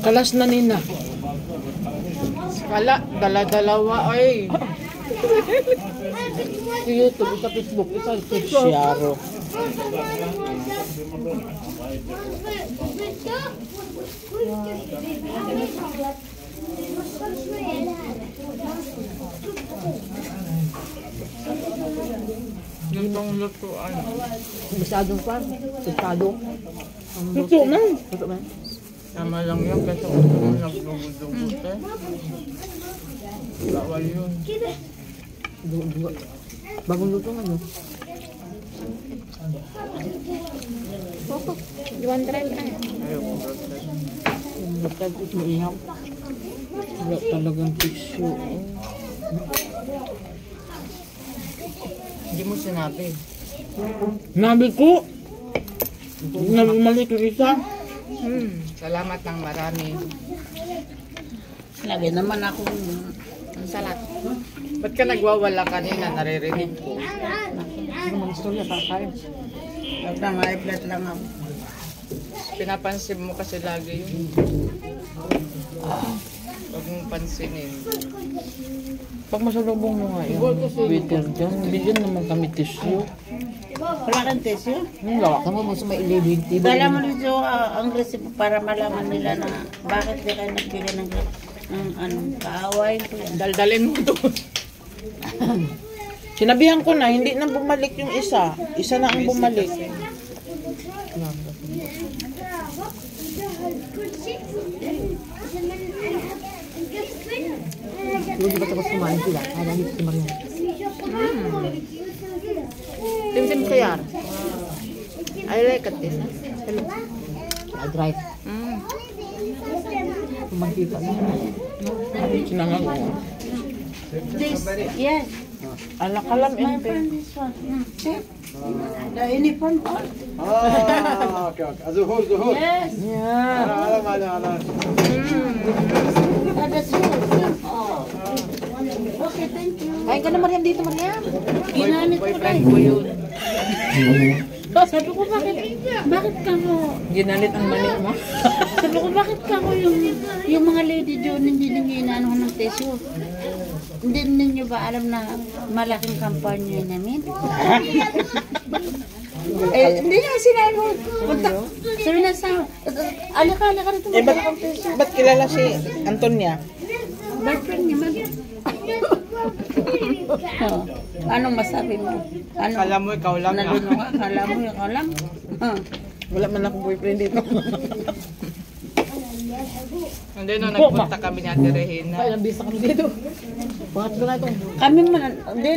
Kalas na nina. Kala, dala-dalawa ay. Sa YouTube, sa Facebook, sa Sharo. Lutong lutuan. Masyadong pa. Masyadong. Luto na. Luto na. Tama lang yun kasi kung nagdugo-dugo eh. Bawal yun. Dugo. Bagong luto nga no? You want try? Ayoko brothers. Bakit ito maihaw? Wala talagang tissue. Hindi mo sinabi. Nabi ko! Nabumalik yung isa. Salamat ng marami. Lagi naman ako salat. Ba't ka nagwawala kanina? Naririnig ko. Ano mang istorya pa kayo? May flat lang ako. Pinapansin mo kasi lagi yun. Huwag mong pansinin. Pag masalubong mo nga yung waiter dyan, bigyan naman kami tissue. Wala kang tissue? Lawa ka mo sa may ilibig. Dala mo dito ang resibo para malaman nila na bakit di kayo nagbili ng kaaway. Daldalin mo doon. Sinabihan ko na, hindi na bumalik yung isa. Isa na ang bumalik. Hindi ba tapos kumain sila? Kaya hindi si Marian. Timtim kayar. I like it this. I drive. Magkita na. Sinangag ko. This, yes. Alakalam My ente. friend, this one. See? The uniform on? Okay. Also hol. Yes. Yeah. Ala. The shoes. Oh. Okay, thank you. Kain ka na Marian dito, Marian. Ginamit ko Boyfriend tayo. ko yun. Sabi ko, bakit ka mo? Ginalit ang mali mo. Sabi ko, bakit ka ko yung mga lady doon hindi ninyo inaano ng tissue? Hindi ninyo ba alam na malaking kampanya namin? Hindi niya sinabi mo. Sabi na sa, alika rito malaking tissue. Ba't kilala si Antonia? Boyfriend niya man. Oh, anong masabi mo? Ano? Kala mo ikaw lang. Nalunong ka? Kala mo ikaw lang? Wala man akong boyfriend dito. Hindi no, nagpunta kami ni Ate Regina. Ay, nabisa kami dito. Pangatlo na ito.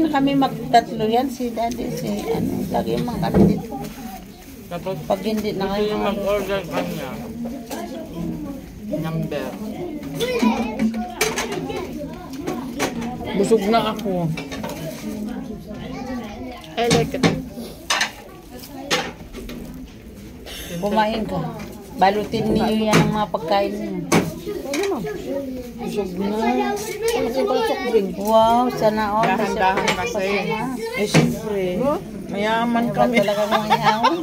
Kami magtatlo yan, si daddy, si ano, lagi yung mga kami dito. Tapos Pag hindi na gusto kayo, yung mag-order kanya. Number. Busog na ako. I like it. kumain ka. Balutin niyo yan ang mga pagkain niyo. Busog na. Ano kayo pala soft drink? Wow, sana all. Dahan-dahan kasi. Eh, siyempre. Mayaman kami. Talaga mga ihawin.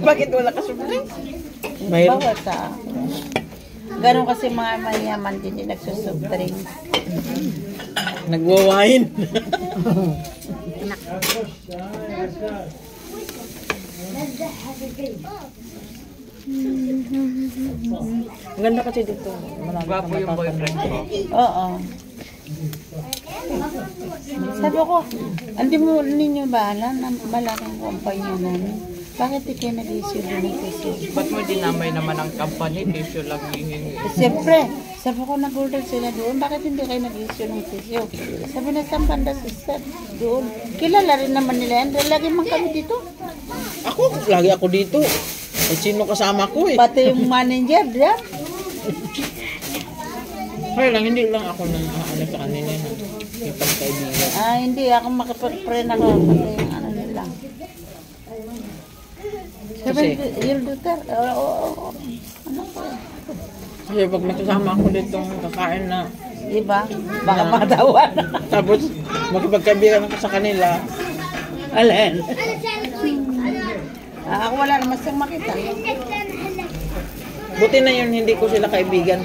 Bakit wala ka soft drink? Mayroon. Bawat sa ganun kasi mga mayaman din yung nagsusoft drink. Nagwawain. Ang ganda kasi dito. Marami Gwapo yung boyfriend ko. Oo. Sabi ko, hindi mo ninyo ba alam na malaking kumpanya namin? Bakit di kayo nag-issue din ng tissue? Ba't mo dinamay naman ang company? Tissue lang hihingi. Siyempre, sabi ko nag-order sila doon, bakit hindi kayo nag-issue ng tissue? Sabi na saan banda sister, doon. Kilala rin naman nila yan, dahil lagi man kami dito. Lagi ako dito. Eh, sino kasama ko eh? Pati yung manager diyan. Kaya lang, hindi lang ako nang ano sa kanila na ipagkaibigan. Hindi ako makipag-friend ako, pati yung ano nila. Sabi, yung Duterte, oo. Ano ko eh. Kasi pag nakasama ako dito, kakain na. Diba? Baka matawa. Tapos, makipagkaibigan ako sa kanila. Alin? Ako wala naman siyang makita. Buti na yun, hindi ko sila kaibigan.